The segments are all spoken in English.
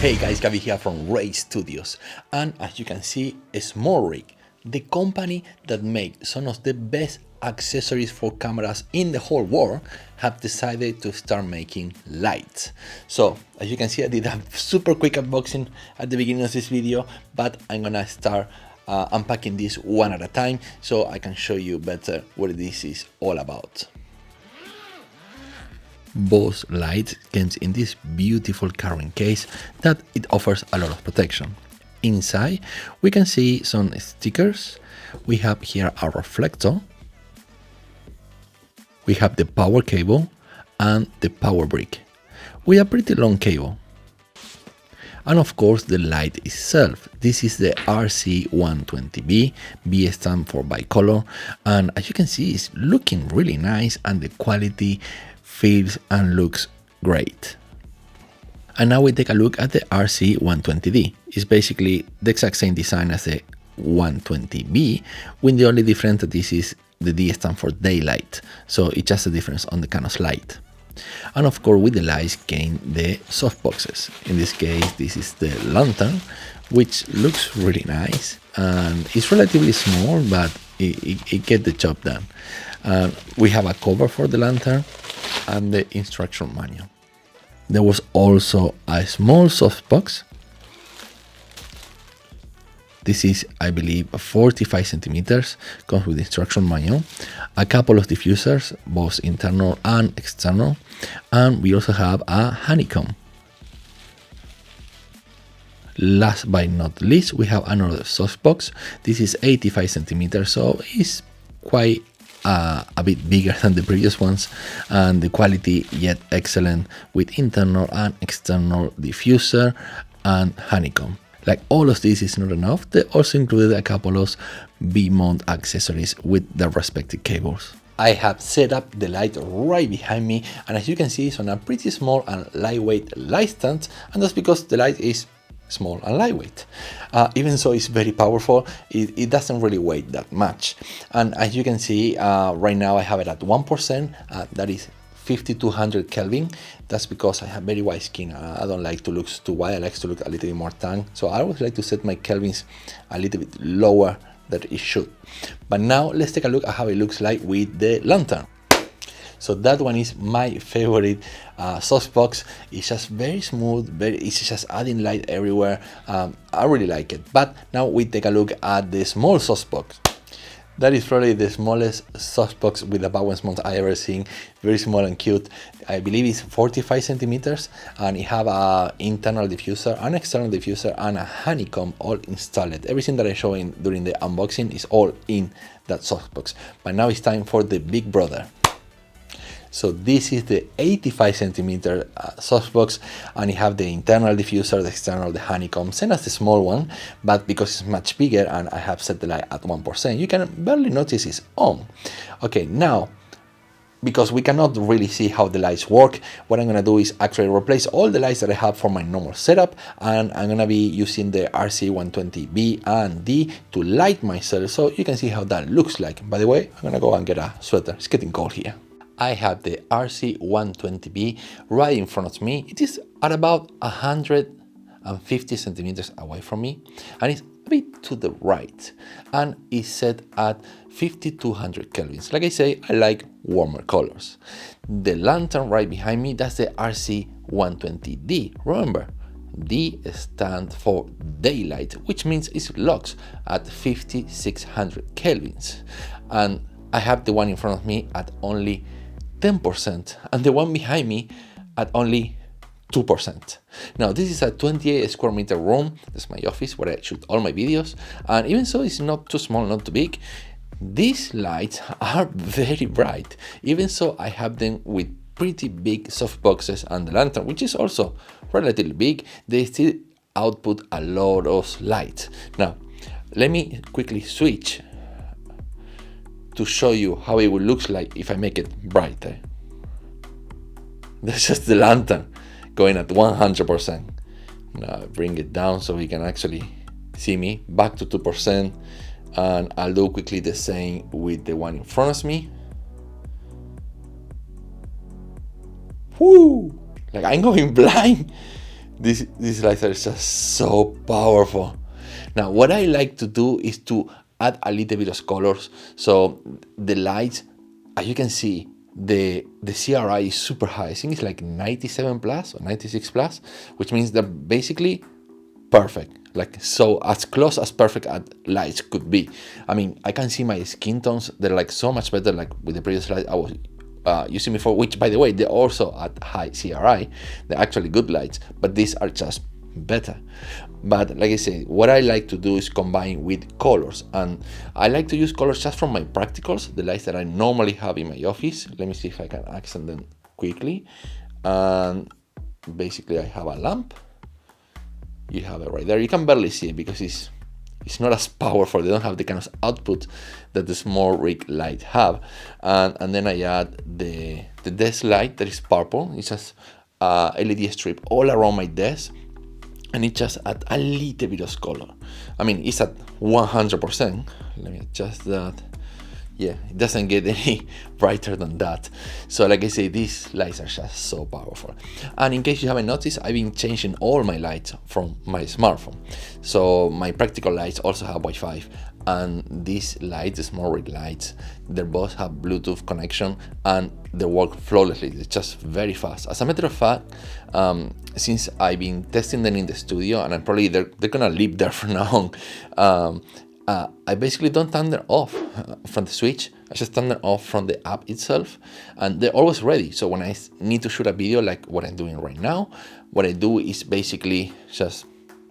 Hey guys, Gabi here from Ray Studios, and as you can see, SmallRig, the company that makes some of the best accessories for cameras in the whole world, have decided to start making lights. So as you can see, I did a super quick unboxing at the beginning of this video, but I'm gonna start unpacking this one at a time so I can show you better what this is all about. Both lights comes in this beautiful carrying case that it offers a lot of protection. Inside we can see some stickers. We have here a reflector, we have the power cable and the power brick with a pretty long cable, and of course the light itself. This is the RC120B, B stands for bicolor, and as you can see it's looking really nice and the quality feels and looks great. And now we take a look at the RC120D. It's basically the exact same design as the 120B, with the only difference that this is the D stands for daylight, so it's just a difference on the Canon's light. And of course with the lights came the softboxes. In this case this is the lantern, which looks really nice and it's relatively small, but it gets the job done. We have a cover for the lantern and the instruction manual. There was also a small softbox. This is, I believe, 45 centimeters, comes with instruction manual, a couple of diffusers, both internal and external, and we also have a honeycomb. Last but not least, we have another softbox. This is 85 centimeters, so it's quite a bit bigger than the previous ones, and the quality yet excellent with internal and external diffuser and honeycomb. Like all of this is not enough, they also included a couple of V-mount accessories with their respective cables. I have set up the light right behind me, and as you can see it's on a pretty small and lightweight light stand, and that's because the light is small and lightweight. Even so it's very powerful, it doesn't really weigh that much. And as you can see, right now I have it at 1%, that is 5200 Kelvin. That's because I have very white skin. I don't like to look too white, I like to look a little bit more tan, so I always like to set my kelvins a little bit lower than it should. But now let's take a look at how it looks like with the lantern. So that one is my favorite softbox. It's just very smooth, it's just adding light everywhere. I really like it. But now we take a look at the small softbox. That is probably the smallest softbox with a bowens mount I ever seen. Very small and cute. I believe it's 45 centimeters, and it have a internal diffuser, an external diffuser, and a honeycomb all installed. Everything that I show during the unboxing is all in that softbox. But now it's time for the big brother. So this is the 85 centimeter softbox, and it have the internal diffuser, the external, the honeycomb, same as the small one, but because it's much bigger and I have set the light at 1%, you can barely notice it's on. Okay, now, because we cannot really see how the lights work, what I'm gonna do is actually replace all the lights that I have for my normal setup, and I'm gonna be using the RC120B and D to light myself so you can see how that looks like. By the way, I'm gonna go and get a sweater, it's getting cold here. I have the RC120B right in front of me. It is at about 150 centimeters away from me, and it's a bit to the right, and it's set at 5200 kelvins. Like I say, I like warmer colors. The lantern right behind me, that's the RC120D. Remember, D stands for daylight, which means it locks at 5600 kelvins. And I have the one in front of me at only 10%, and the one behind me at only 2%. Now this is a 28 square meter room. That's my office where I shoot all my videos, and even so it's not too small, not too big. These lights are very bright. Even so I have them with pretty big softboxes, and the lantern, which is also relatively big, they still output a lot of light. Now let me quickly switch to show you how it will look like if I make it brighter. That's just the lantern going at 100%. Now I bring it down so we can actually see me, back to 2%, and I'll do quickly the same with the one in front of me. Woo! Like I'm going blind. These lights are just so powerful. Now, what I like to do is to add a little bit of colors. So the lights, as you can see, the CRI is super high. I think it's like 97 plus or 96 plus, which means they're basically perfect. Like, so as close as perfect as lights could be. I mean, I can see my skin tones. They're like so much better, like with the previous light I was using before, which by the way, they're also at high CRI. They're actually good lights, but these are just better. But like I said, what I like to do is combine with colors, and I like to use colors just from my practicals, the lights that I normally have in my office. Let me see if I can accent them quickly. And basically I have a lamp. You have it right there. You can barely see it because it's not as powerful. They don't have the kind of output that the SmallRig light have. And then I add the desk light that is purple. It's just a LED strip all around my desk, and it just add a little bit of color. I mean, it's at 100%. Let me adjust that. Yeah, it doesn't get any brighter than that. So like I say, these lights are just so powerful. And in case you haven't noticed, I've been changing all my lights from my smartphone. So my practical lights also have Wi-Fi, and these lights, the SmallRig lights, they both have Bluetooth connection and they work flawlessly. It's just very fast. As a matter of fact, since I've been testing them in the studio, and I'm probably they're gonna live there from now on, I basically don't turn them off from the switch. I just turn them off from the app itself, and they're always ready. So when I need to shoot a video like what I'm doing right now, what I do is basically just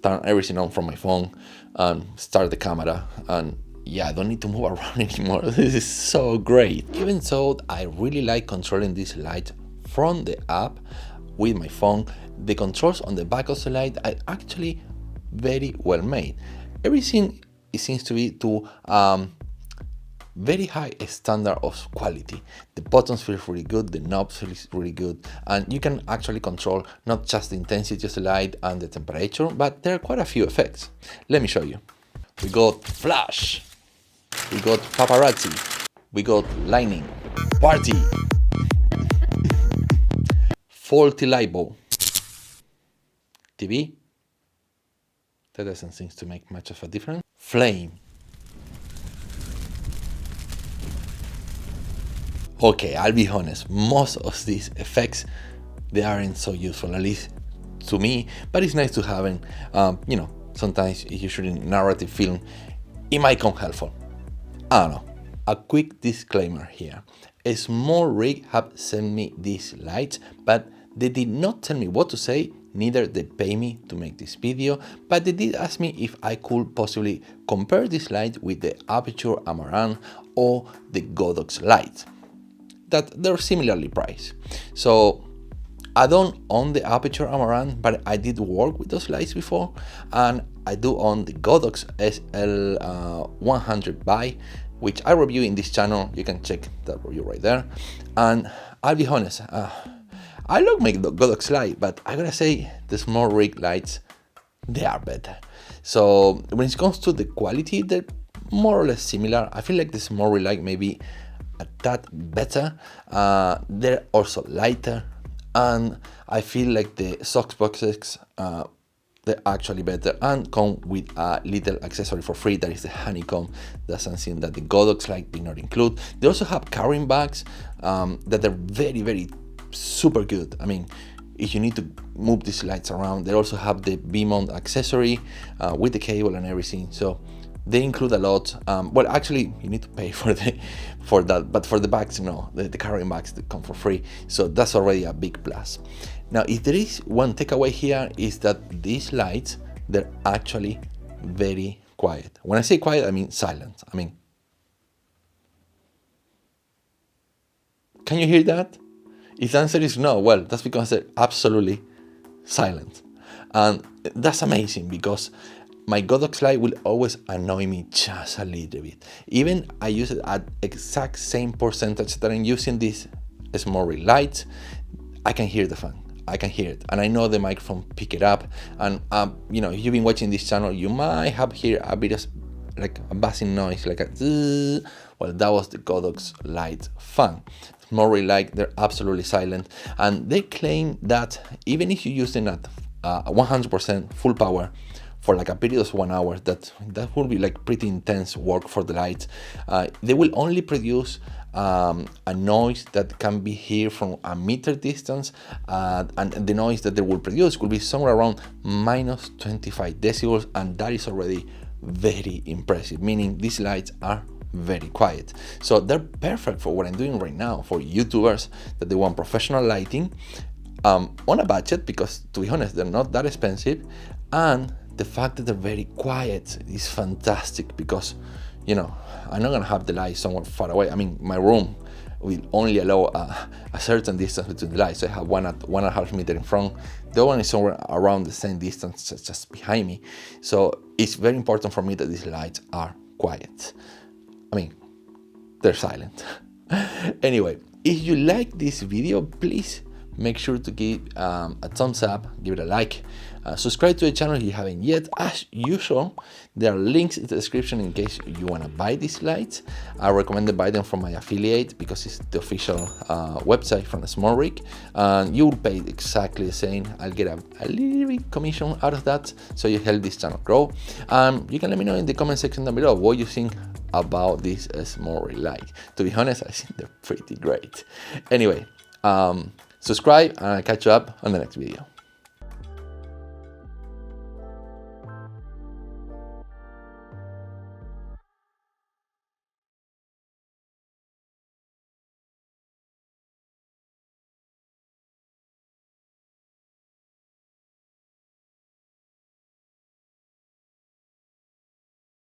turn everything on from my phone and start the camera, and yeah, I don't need to move around anymore. This is so great. Even so, I really like controlling this light from the app with my phone. The controls on the back of the light are actually very well made. Everything, it seems to be to very high standard of quality. The buttons feel really good, the knobs feel really good, and you can actually control not just the intensity of the light and the temperature, but there are quite a few effects. Let me show you. We got flash, we got paparazzi, we got lightning, party, faulty light bulb, TV. That doesn't seem to make much of a difference. Flame. Okay, I'll be honest, most of these effects, they aren't so useful, at least to me, but it's nice to have them. You know, sometimes if you're shooting narrative film, it might come helpful. I don't know. A quick disclaimer here. A SmallRig have sent me these lights, but they did not tell me what to say. Neither they pay me to make this video, but they did ask me if I could possibly compare this light with the Aperture Amaranth or the Godox light, that they're similarly priced. So I don't own the Aperture Amaranth, but I did work with those lights before, and I do own the Godox SL100B, which I review in this channel. You can check that review right there. And I'll be honest, I love my Godox light, but I gotta say the SmallRig lights, they are better. So when it comes to the quality, they're more or less similar. I feel like the SmallRig light may be a tad better. They're also lighter, and I feel like the softboxes, they're actually better and come with a little accessory for free. That is the honeycomb. That's something that the Godox light did not include. They also have carrying bags that are very, very super good. I mean, if you need to move these lights around, they also have the V-mount accessory with the cable and everything. So they include a lot. Well, actually, you need to pay for that, but for the bags, no, the carrying bags, they come for free. So that's already a big plus. Now, if there is one takeaway here, is that these lights, they're actually very quiet. When I say quiet, I mean silent. I mean, can you hear that? If the answer is no, well, that's because they're absolutely silent. And that's amazing, because my Godox light will always annoy me just a little bit. Even I use it at exact same percentage that I'm using this SmallRig lights, I can hear the fan. I can hear it, and I know the microphone pick it up. And you know, if you've been watching this channel, you might have heard a bit of like a buzzing noise, like a zzz. Well, that was the Godox light fan. SmallRig light, they're absolutely silent, and they claim that even if you use them at 100% full power for like a period of 1 hour, that will be like pretty intense work for the lights. They will only produce a noise that can be heard from a meter distance, and the noise that they will produce will be somewhere around minus 25 decibels, and that is already very impressive, meaning these lights are very quiet. So they're perfect for what I'm doing right now for YouTubers that they want professional lighting on a budget, because to be honest, they're not that expensive, and the fact that they're very quiet is fantastic, because you know, I'm not gonna have the light somewhere far away. I mean, my room will only allow a certain distance between the lights. So I have one at 1.5 meters in front. The other one is somewhere around the same distance, just behind me. So it's very important for me that these lights are quiet. I mean, they're silent. Anyway, if you like this video, please make sure to give a thumbs up, give it a like, subscribe to the channel if you haven't yet. As usual, there are links in the description in case you want to buy these lights. I recommend to buy them from my affiliate because it's the official website from the SmallRig, and you will pay exactly the same. I'll get a little bit commission out of that, so you help this channel grow. You can let me know in the comment section down below what you think about this SmallRig light. To be honest, I think they're pretty great. Anyway, subscribe, and I'll catch you up on the next video.